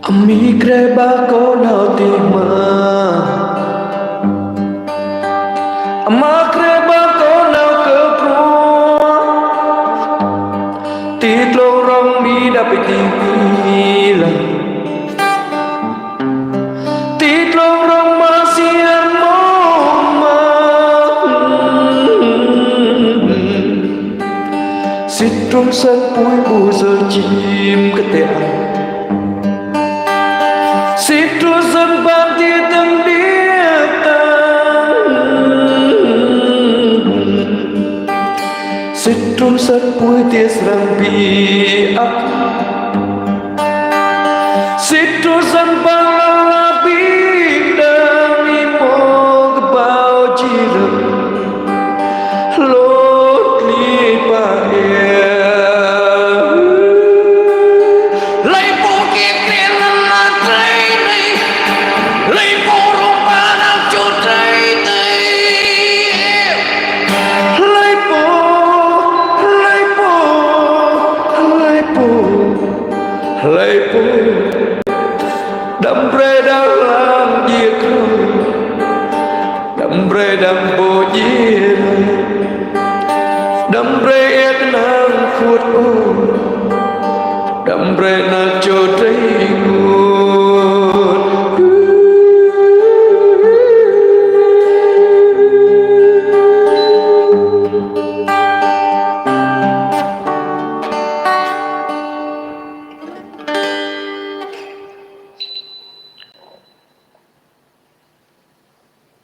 Ami kreba ko na tima Ama kreba ko na kepro Titlo rong mi dapat tipila Titlo rong masih moma Sitrum san pui bu giờ chim cái tèo Situ sempat di tembiatan Situ sepui ties rampi aku Situ sempat lalapi dami mo kebau jirem Lot lipa Leipo đâm rê đang làm việc rồi đâm rê đang bộ gì đâm rê ép nàng khuất ô đâm rê nàng cho